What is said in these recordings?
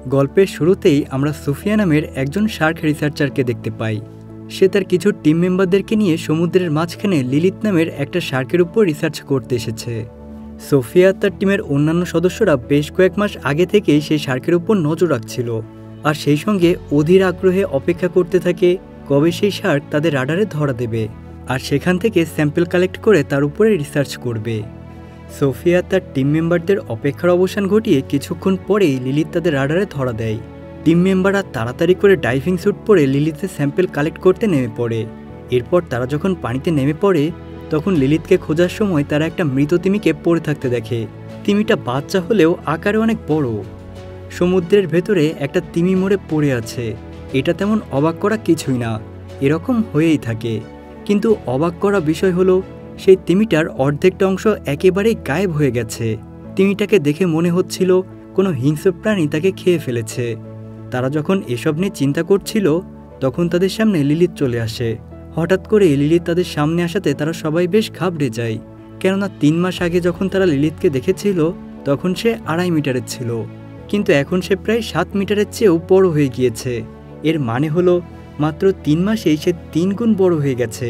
গল্পের শুরুতেই আমরা সোফিয়া নামের একজন শার্ক রিসার্চারকে দেখতে পাই। সে তার কিছু টিম মেম্বারদেরকে নিয়ে সমুদ্রের মাঝখানে লিলিথ নামের একটা শার্কের উপর রিসার্চ করতে এসেছে। সোফিয়া তার টিমের অন্যান্য সদস্যরা বেশ কয়েক মাস আগে থেকেই সেই শার্কের উপর নজর রাখছিল, আর সেই সঙ্গে অধীর আগ্রহে অপেক্ষা করতে থাকে কবে সেই শার্ক তাদের রাডারে ধরা দেবে, আর সেখান থেকে স্যাম্পল কালেক্ট করে তার উপরে রিসার্চ করবে। সোফিয়া তার টিম মেম্বারদের অপেক্ষার অবসান ঘটিয়ে কিছুক্ষণ পরেই লিলিথ তাদের রাডারে ধরা দেয়। টিম মেম্বাররা তাড়াতাড়ি করে ডাইভিং স্যুট পরে লিলিথের স্যাম্পল কালেক্ট করতে নেমে পড়ে। এরপর তারা যখন পানিতে নেমে পড়ে তখন লিলিথকে খোঁজার সময় তারা একটা মৃত তিমিকে পড়ে থাকতে দেখে। তিমিটা বাচ্চা হলেও আকারে অনেক বড়। সমুদ্রের ভেতরে একটা তিমি মরে পড়ে আছে। এটা তেমন অবাক করা কিছুই না, এরকম হয়েই থাকে। কিন্তু অবাক করা বিষয় হলো সেই তিমিটার অর্ধেকটা অংশ একেবারেই গায়েব হয়ে গেছে। তিমিটাকে দেখে মনে হচ্ছিল কোনো হিংস্র প্রাণী তাকে খেয়ে ফেলেছে। তারা যখন এসব নিয়ে চিন্তা করছিল তখন তাদের সামনে লিলিথ চলে আসে। হঠাৎ করে লিলিথ তাদের সামনে আসাতে তারা সবাই বেশ ঘাবড়ে যায়, কেননা 3 মাস আগে যখন তারা লিলিথকে দেখেছিল তখন সে 2.5 মিটারের ছিল, কিন্তু এখন সে প্রায় 7 মিটারের চেয়েও বড় হয়ে গিয়েছে। এর মানে হলো মাত্র 3 মাসেই সে 3 গুণ বড় হয়ে গেছে।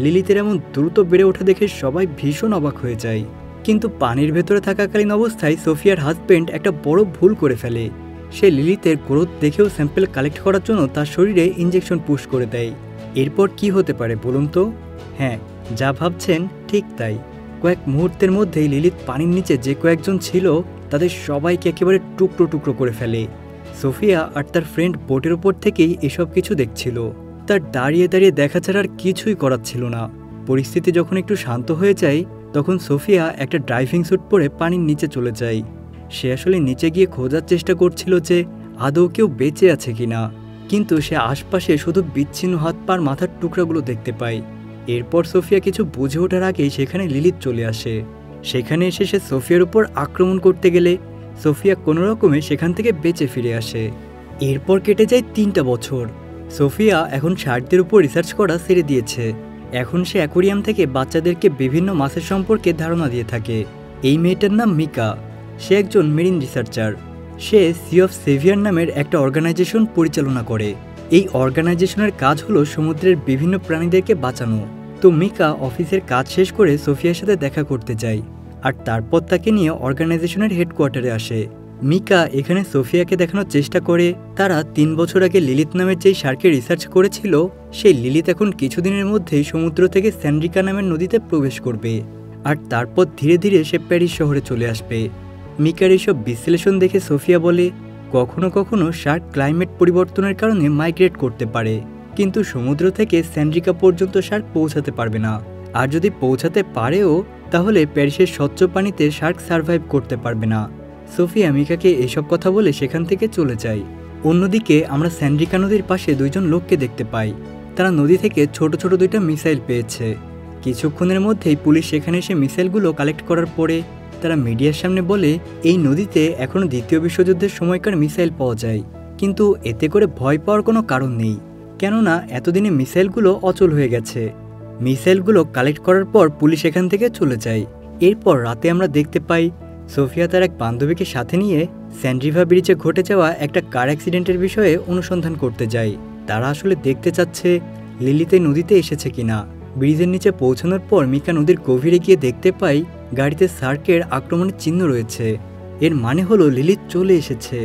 লিলিথের এমন দ্রুত বেড়ে ওঠা দেখে সবাই ভীষণ অবাক হয়ে যায়। কিন্তু পানির ভেতরে থাকাকালীন অবস্থায় সোফিয়ার হাজব্যান্ড একটা বড় ভুল করে ফেলে। সে লিলিথের গ্রোথ দেখেও স্যাম্পল কালেক্ট করার জন্য তার শরীরে ইঞ্জেকশন পুশ করে দেয়। এরপর কি হতে পারে বলুন তো? হ্যাঁ, যা ভাবছেন ঠিক তাই। কয়েক মুহূর্তের মধ্যেই লিলিথ পানির নিচে যে কয়েকজন ছিল তাদের সবাইকে একেবারে টুকরো টুকরো করে ফেলে। সোফিয়া আর তার ফ্রেন্ড বোটের ওপর থেকেই এসব কিছু দেখছিল। তার দাঁড়িয়ে দাঁড়িয়ে দেখা ছাড়া আর কিছুই করার ছিল না। পরিস্থিতি যখন একটু শান্ত হয়ে যায় তখন সোফিয়া একটা ডাইভিং স্যুট পরে পানির নিচে চলে যায়। সে আসলে নিচে গিয়ে খোঁজার চেষ্টা করছিল যে আদৌ কেউ বেঁচে আছে কিনা, কিন্তু সে আশপাশে শুধু বিচ্ছিন্ন হাত পার মাথার টুকরাগুলো দেখতে পায়। এরপর সোফিয়া কিছু বুঝে ওঠার আগেই সেখানে লিলিথ চলে আসে। সেখানে এসে সে সোফিয়ার উপর আক্রমণ করতে গেলে সোফিয়া কোনো রকমে সেখান থেকে বেঁচে ফিরে আসে। এরপর কেটে যায় 3টা বছর। সোফিয়া এখন শার্কদের উপর রিসার্চ করা ছেড়ে দিয়েছে। এখন সে অ্যাকোরিয়াম থেকে বাচ্চাদেরকে বিভিন্ন মাছের সম্পর্কে ধারণা দিয়ে থাকে। এই মেয়েটার নাম মিকা। সে একজন মেরিন রিসার্চার। সে সি অফ সেভিয়ার নামের একটা অর্গানাইজেশন পরিচালনা করে। এই অর্গানাইজেশনের কাজ হলো সমুদ্রের বিভিন্ন প্রাণীদেরকে বাঁচানো। তো মিকা অফিসের কাজ শেষ করে সোফিয়ার সাথে দেখা করতে যায়, আর তারপর তাকে নিয়ে অর্গানাইজেশনের হেডকোয়ার্টারে আসে। মিকা এখানে সোফিয়াকে দেখানোর চেষ্টা করে তারা 3 বছর আগে লিলিথ নামের যেই শার্কে রিসার্চ করেছিল সেই লিলিথ এখন কিছুদিনের মধ্যেই সমুদ্র থেকে স্যান্ড্রিকা নামের নদীতে প্রবেশ করবে, আর তারপর ধীরে ধীরে সে প্যারিস শহরে চলে আসবে। মিকার এইসব বিশ্লেষণ দেখে সোফিয়া বলে, কখনো কখনো শার্ক ক্লাইমেট পরিবর্তনের কারণে মাইগ্রেট করতে পারে, কিন্তু সমুদ্র থেকে স্যান্ড্রিকা পর্যন্ত শার্ক পৌঁছাতে পারবে না। আর যদি পৌঁছাতে পারেও তাহলে প্যারিসের স্বচ্ছ পানিতে শার্ক সার্ভাইভ করতে পারবে না। সোফিয়া মিকাকে এসব কথা বলে সেখান থেকে চলে যায়। অন্যদিকে আমরা স্যান্ড্রিকা নদীর পাশে 2 জন লোককে দেখতে পাই। তারা নদী থেকে ছোট ছোট 2টা মিসাইল পেয়েছে। কিছুক্ষণের মধ্যেই পুলিশ সেখানে এসে মিসাইলগুলো কালেক্ট করার পরে তারা মিডিয়ার সামনে বলে এই নদীতে এখনও 2য় বিশ্বযুদ্ধের সময়কার মিসাইল পাওয়া যায়, কিন্তু এতে করে ভয় পাওয়ার কোনো কারণ নেই, কেননা এতদিনে মিসাইলগুলো অচল হয়ে গেছে। মিসাইলগুলো কালেক্ট করার পর পুলিশ এখান থেকে চলে যায়। এরপর রাতে আমরা দেখতে পাই সোফিয়া তার এক বান্ধবীকে সাথে নিয়ে স্যান্ড্রিভা ব্রিজে ঘটে যাওয়া একটা কার অ্যাক্সিডেন্টের বিষয়ে অনুসন্ধান করতে যায়। তারা আসলে দেখতে চাচ্ছে লিলিথ নদীতে এসেছে কিনা। ব্রিজের নিচে পৌঁছানোর পর মিকা নদীর গভীরে গিয়ে দেখতে পাই গাড়িতে শার্কের আক্রমণের চিহ্ন রয়েছে। এর মানে হলো লিলিথ চলে এসেছে।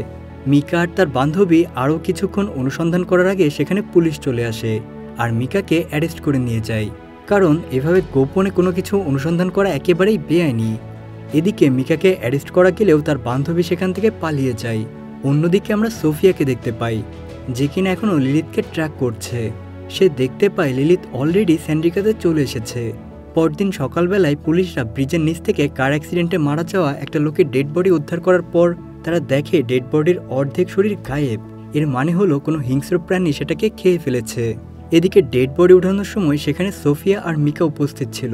মিকা আর তার বান্ধবী আরও কিছুক্ষণ অনুসন্ধান করার আগে সেখানে পুলিশ চলে আসে আর মিকাকে অ্যারেস্ট করে নিয়ে যায়, কারণ এভাবে গোপনে কোনো কিছু অনুসন্ধান করা একেবারেই বেআইনি। এদিকে মিকাকে অ্যারেস্ট করা গেলেও তার বান্ধবী সেখান থেকে পালিয়ে যায়। অন্যদিকে আমরা সোফিয়াকে দেখতে পাই, যে কিনা এখনও লিলিথকে ট্র্যাক করছে। সে দেখতে পায় লিলিথ অলরেডি স্যান্ড্রিকাতে চলে এসেছে। পরদিন সকালবেলায় পুলিশরা ব্রিজের নিচ থেকে কার অ্যাক্সিডেন্টে মারা যাওয়া একটা লোকের ডেড বডি উদ্ধার করার পর তারা দেখে ডেড বডির অর্ধেক শরীর গায়েব। এর মানে হলো কোনো হিংস্র প্রাণী সেটাকে খেয়ে ফেলেছে। এদিকে ডেড বডি উঠানোর সময় সেখানে সোফিয়া আর মিকা উপস্থিত ছিল।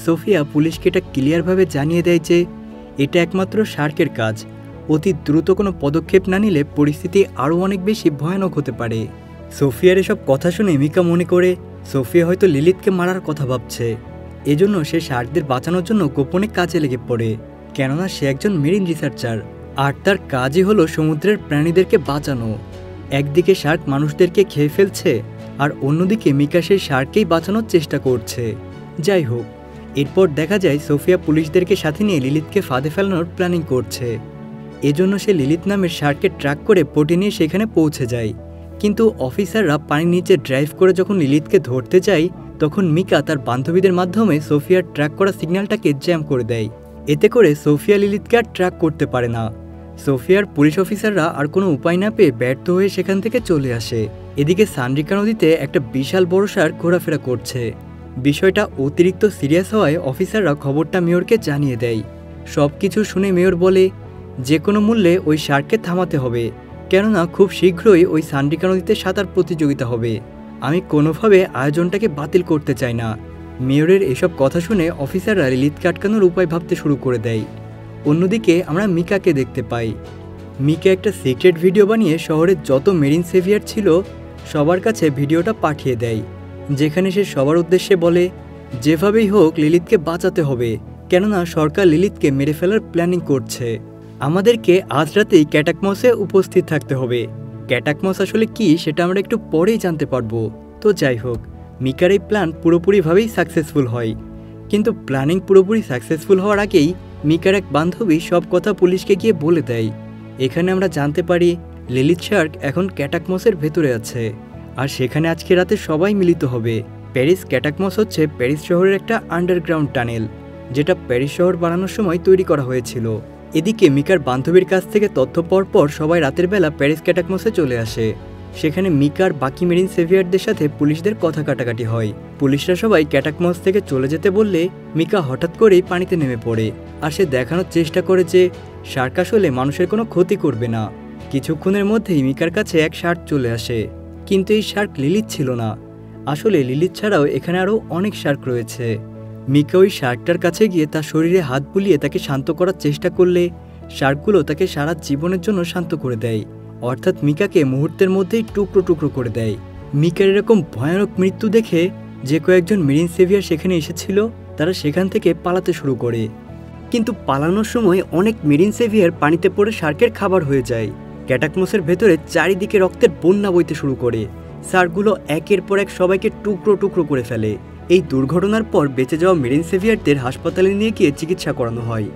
সোফিয়া পুলিশকে এটা ক্লিয়ারভাবে জানিয়ে দেয় যে এটা একমাত্র শার্কের কাজ। অতি দ্রুত কোনো পদক্ষেপ না নিলে পরিস্থিতি আরও অনেক বেশি ভয়ানক হতে পারে। সোফিয়ার এসব কথা শুনে মিকা মনে করে সোফিয়া হয়তো লিলিথকে মারার কথা ভাবছে। এজন্য সে শার্কদের বাঁচানোর জন্য গোপনে কাজে লেগে পড়ে, কেননা সে একজন মেরিন রিসার্চার। আর তার কাজই হলো সমুদ্রের প্রাণীদেরকে বাঁচানো। একদিকে শার্ক মানুষদেরকে খেয়ে ফেলছে, আর অন্যদিকে মিকা সেই শার্ককেই বাঁচানোর চেষ্টা করছে। যাই হোক, এরপর দেখা যায় সোফিয়া পুলিশদেরকে সাথে নিয়ে লিলিতকে ফাঁদে ফেলানোর প্ল্যানিং করছে। এজন্য সে লিলিত নামের শার্ককে ট্র্যাক করে পটে নিয়ে সেখানে পৌঁছে যায়। কিন্তু অফিসাররা পানির নিচে ড্রাইভ করে যখন লিলিতকে ধরতে যায়, তখন মিকা তার বান্ধবীদের মাধ্যমে সোফিয়ার ট্র্যাক করা সিগন্যালটাকে জ্যাম করে দেয়। এতে করে সোফিয়া লিলিতকে আর ট্র্যাক করতে পারে না। সোফিয়ার পুলিশ অফিসাররা আর কোনো উপায় না পেয়ে ব্যর্থ হয়ে সেখান থেকে চলে আসে। এদিকে সান্ড্রিকা নদীতে একটা বিশাল বড় শার্ক ঘোরাফেরা করছে। বিষয়টা অতিরিক্ত সিরিয়াস হওয়ায় অফিসাররা খবরটা মেয়রকে জানিয়ে দেয়। সব কিছু শুনে মেয়র বলে, যে কোনো মূল্যে ওই শার্ককে থামাতে হবে, কেননা খুব শীঘ্রই ওই সান্ড্রিকা নদীতে সাঁতার প্রতিযোগিতা হবে। আমি কোনোভাবে আয়োজনটাকে বাতিল করতে চাই না। মেয়রের এসব কথা শুনে অফিসাররা লিলিতকে আটকানোর উপায় ভাবতে শুরু করে দেয়। অন্যদিকে আমরা মিকাকে দেখতে পাই। মিকা একটা সিক্রেট ভিডিও বানিয়ে শহরের যত মেরিন সেভিয়ার ছিল সবার কাছে ভিডিওটা পাঠিয়ে দেয়, যেখানে সে সবার উদ্দেশ্যে বলে, যেভাবেই হোক লিলিতকে বাঁচাতে হবে, কেননা সরকার লিলিতকে মেরে ফেলার প্ল্যানিং করছে। আমাদেরকে আজ রাতেই ক্যাটাকমসে উপস্থিত থাকতে হবে। ক্যাটাকমস আসলে কি সেটা আমরা একটু পরেই জানতে পারবো। তো যাই হোক, মিকার এই প্ল্যান পুরোপুরিভাবেই সাকসেসফুল হয়। কিন্তু প্ল্যানিং পুরোপুরি সাকসেসফুল হওয়ার আগেই মিকার এক বান্ধবী সব কথা পুলিশকে গিয়ে বলে দেয়। এখানে আমরা জানতে পারি লিলিত শার্ক এখন ক্যাটাকমসের ভেতরে আছে, আর সেখানে আজকে রাতে সবাই মিলিত হবে। প্যারিস ক্যাটাকমস হচ্ছে প্যারিস শহরের একটা আন্ডারগ্রাউন্ড টানেল, যেটা প্যারিস শহর বানানোর সময় তৈরি করা হয়েছিল। এদিকে মিকার বান্ধবীর কাছ থেকে তথ্য পাওয়ার পর সবাই রাতের বেলা প্যারিস ক্যাটাকমসে চলে আসে। সেখানে মিকার বাকি মেরিন সেভিয়ারদের সাথে পুলিশদের কথা কাটাকাটি হয়। পুলিশরা সবাই ক্যাটাকমস থেকে চলে যেতে বললে মিকা হঠাৎ করেই পানিতে নেমে পড়ে, আর সে দেখানোর চেষ্টা করে যে শার্ক আসলে মানুষের কোনো ক্ষতি করবে না। কিছুক্ষণের মধ্যেই মিকার কাছে এক শার্ক চলে আসে, কিন্তু এই শার্ক লিলিত ছিল না। আসলে লিলিত ছাড়াও এখানে আরও অনেক শার্ক রয়েছে। মিকা ওই শার্কটার কাছে গিয়ে তার শরীরে হাত বুলিয়ে তাকে শান্ত করার চেষ্টা করলে শার্কগুলো তাকে সারা জীবনের জন্য শান্ত করে দেয়, অর্থাৎ মিকাকে মুহূর্তের মধ্যেই টুকরো টুকরো করে দেয়। মিকার এরকম ভয়ানক মৃত্যু দেখে যে কয়েকজন মেরিন সেভিয়ার সেখানে এসেছিল তারা সেখান থেকে পালাতে শুরু করে। কিন্তু পালানোর সময় অনেক মেরিন সেভিয়ার পানিতে পড়ে শার্কের খাবার হয়ে যায়। ক্যাটাকমসের ভেতরে চারিদিকে রক্তের বন্যা বইতে শুরু করে। শার্কগুলো একের পর এক সবাইকে টুকরো টুকরো করে ফেলে। এই দুর্ঘটনার পর বেঁচে যাওয়া মেরিন সেভিয়ারদের হাসপাতালে নিয়ে গিয়ে চিকিৎসা করানো হয়।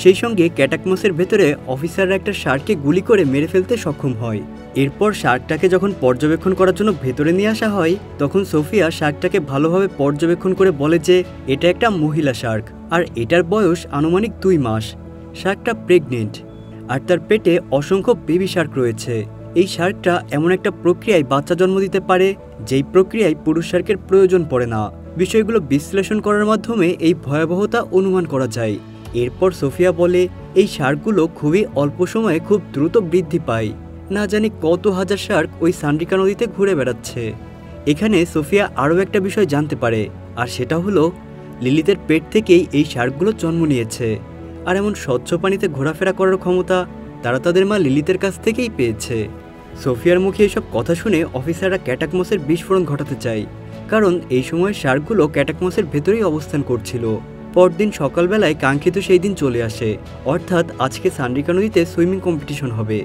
সেই সঙ্গে ক্যাটাকমসের ভেতরে অফিসাররা একটা শার্ককে গুলি করে মেরে ফেলতে সক্ষম হয়। এরপর শার্কটাকে যখন পর্যবেক্ষণ করার জন্য ভেতরে নিয়ে আসা হয়, তখন সোফিয়া শার্কটাকে ভালোভাবে পর্যবেক্ষণ করে বলে যে এটা একটা মহিলা শার্ক, আর এটার বয়স আনুমানিক 2 মাস। শার্কটা প্রেগনেন্ট, আর তার পেটে অসংখ্য বেবি শার্ক রয়েছে। এই শার্কটা এমন একটা প্রক্রিয়ায় বাচ্চা জন্ম দিতে পারে যেই প্রক্রিয়ায় পুরুষ শার্কের প্রয়োজন পড়ে না। বিষয়গুলো বিশ্লেষণ করার মাধ্যমে এই ভয়াবহতা অনুমান করা যায়। এরপর সোফিয়া বলে এই শার্কগুলো খুবই অল্প সময়ে খুব দ্রুত বৃদ্ধি পায়। না জানি কত হাজার শার্ক ওই সান্ড্রিকা নদীতে ঘুরে বেড়াচ্ছে। এখানে সোফিয়া আরও একটা বিষয় জানতে পারে, আর সেটা হলো লিলিতের পেট থেকেই এই শার্কগুলো জন্ম নিয়েছে। আর এমন স্বচ্ছ পানিতে ঘোরাফেরা করার ক্ষমতা তারা তাদের মা লিলিতের কাছ থেকেই পেয়েছে। সোফিয়ার মুখে এইসব কথা শুনে অফিসাররা ক্যাটাকমসের বিস্ফোরণ ঘটাতে চায়, কারণ এই সময় শার্কগুলো ক্যাটাকমসের ভেতরেই অবস্থান করছিল। পরদিন সকালবেলায় কাঙ্ক্ষিত সেই দিন চলে আসে, অর্থাৎ আজকে সান্ড্রিকা নদীতে সুইমিং কম্পিটিশন হবে।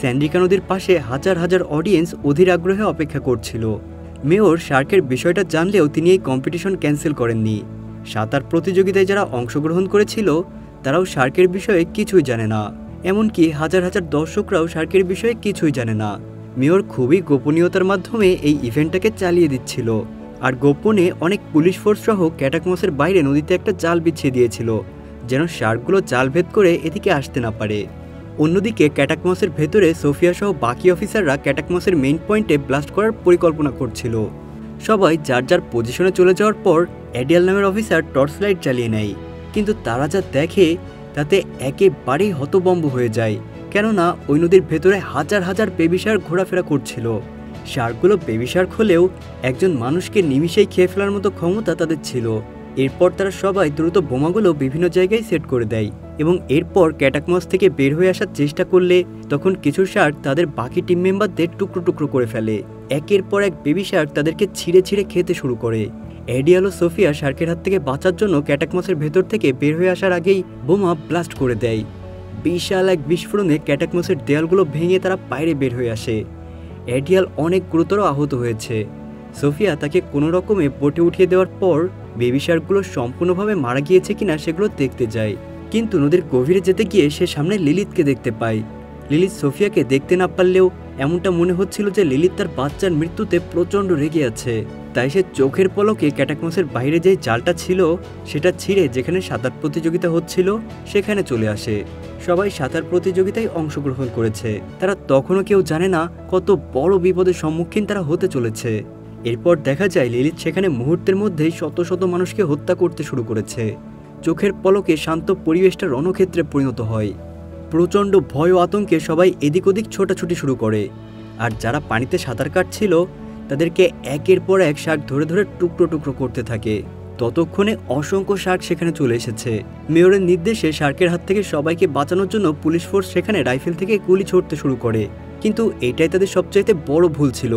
সান্ড্রিকা নদীর পাশে হাজার হাজার অডিয়েন্স অধীর আগ্রহে অপেক্ষা করছিল। মেয়র শার্কের বিষয়টা জানলেও তিনি এই কম্পিটিশন ক্যান্সেল করেননি। সাঁতার প্রতিযোগিতায় যারা অংশগ্রহণ করেছিল তারাও শার্কের বিষয়ে কিছুই জানে না, এমনকি হাজার হাজার দর্শকরাও শার্কের বিষয়ে কিছুই জানে না। মেয়র খুবই গোপনীয়তার মাধ্যমে এই ইভেন্টটাকে চালিয়ে দিচ্ছিল, আর গোপনে অনেক পুলিশ ফোর্স সহ ক্যাটাকমসের বাইরে নদীতে একটা জাল বিছিয়ে দিয়েছিল, যেন শার্কগুলো জাল ভেদ করে এদিকে আসতে না পারে। অন্যদিকে ক্যাটাকমসের ভেতরে সোফিয়া সহ বাকি অফিসাররা ক্যাটাকমসের মেইন পয়েন্টে ব্লাস্ট করার পরিকল্পনা করছিল। সবাই যার যার পজিশনে চলে যাওয়ার পর অ্যাডিয়াল নামের অফিসার টর্চ লাইট চালিয়ে নেয়, কিন্তু তারা যা দেখে তাতে একেবারেই হতভম্ব হয়ে যায়, কেননা ওই নদীর ভেতরে হাজার হাজার বেবি শার্ক ঘোরাফেরা করছিল। শার্কগুলো বেবি শার্ক হলেও একজন মানুষকে নিমিষেই খেয়ে ফেলার মতো ক্ষমতা তাদের ছিল। এরপর তারা সবাই দ্রুত বোমাগুলো বিভিন্ন জায়গায় সেট করে দেয়, এবং এরপর ক্যাটাকমস থেকে বের হয়ে আসার চেষ্টা করলে তখন কিছু শার্ক তাদের বাকি টিম মেম্বারদের টুকরো টুকরো করে ফেলে। একের পর এক বেবি শার্ক তাদেরকে ছিঁড়ে ছিঁড়ে খেতে শুরু করে। এডিয়াল ও সোফিয়া শার্কের হাত থেকে বাঁচার জন্য ক্যাটাকমসের ভেতর থেকে বের হয়ে আসার আগেই বোমা ব্লাস্ট করে দেয়। বিশাল এক বিস্ফোরণে ক্যাটাকমসের দেয়ালগুলো ভেঙে তারা বাইরে বের হয়ে আসে। এডিয়াল অনেক গুরুতর আহত হয়েছে। সোফিয়া তাকে কোনো রকমে বোটে উঠিয়ে দেওয়ার পর বেবি শার্কগুলো সম্পূর্ণভাবে মারা গিয়েছে কিনা সেগুলো দেখতে যায়, কিন্তু নদীর গভীরে যেতে গিয়ে সে সামনে লিলিতকে দেখতে পায়। লিলিত সোফিয়াকে দেখতে না পারলেও এমনটা মনে হচ্ছিল যে লিলিত তার বাচ্চার মৃত্যুতে প্রচণ্ড রেগে আছে। তাই সে চোখের পলকে ক্যাটাকমসের বাইরে যে জালটা ছিল সেটা ছিঁড়ে যেখানে সাঁতার প্রতিযোগিতা হচ্ছিল সেখানে চলে আসে। সবাই সাঁতার প্রতিযোগিতায় অংশগ্রহণ করেছে। তারা তখনও কেউ জানে না কত বড় বিপদের সম্মুখীন তারা হতে চলেছে। এরপর দেখা যায় লিলিত সেখানে মুহূর্তের মধ্যেই শত শত মানুষকে হত্যা করতে শুরু করেছে। চোখের পলকে শান্ত পরিবেশটা রণক্ষেত্রে পরিণত হয়। প্রচণ্ড ভয় ও আতঙ্কে সবাই এদিক ওদিক ছোটাছুটি শুরু করে, আর যারা পানিতে সাঁতার কাটছিল তাদেরকে একের পর এক শার্ক ধরে ধরে টুকরো টুকরো করতে থাকে। ততক্ষণে অসংখ্য শার্ক সেখানে চলে এসেছে। মেয়রের নির্দেশে শার্কের হাত থেকে সবাইকে বাঁচানোর জন্য পুলিশ ফোর্স সেখানে রাইফেল থেকে গুলি ছুড়তে শুরু করে, কিন্তু এটাই তাদের সবচাইতে বড় ভুল ছিল।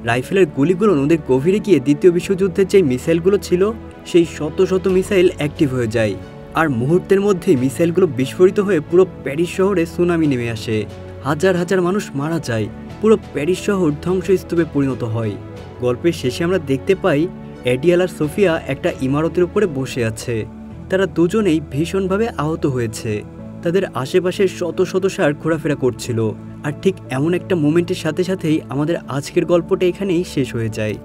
রাইফেলের গুলিগুলো নদীর গভীরে গিয়ে দ্বিতীয় বিশ্বযুদ্ধের যে মিসাইলগুলো ছিল সেই শত শত মিসাইল অ্যাক্টিভ হয়ে যায়, আর মুহূর্তের মধ্যেই মিসাইলগুলো বিস্ফোরিত হয়ে পুরো প্যারিস শহরে সুনামি নেমে আসে। হাজার হাজার মানুষ মারা যায়, পুরো প্যারিস শহর ধ্বংসস্তূপে পরিণত হয়। গল্পের শেষে আমরা দেখতে পাই এডিয়াল আর সোফিয়া একটা ইমারতের উপরে বসে আছে। তারা দুজনেই ভীষণভাবে আহত হয়েছে। তাদের আশেপাশে শত শত শার্ক ঘোরাফেরা করছিল। আর ঠিক এমন একটা মোমেন্টের সাথে সাথেই আমাদের আজকের গল্পটা এখানেই শেষ হয়ে যায়।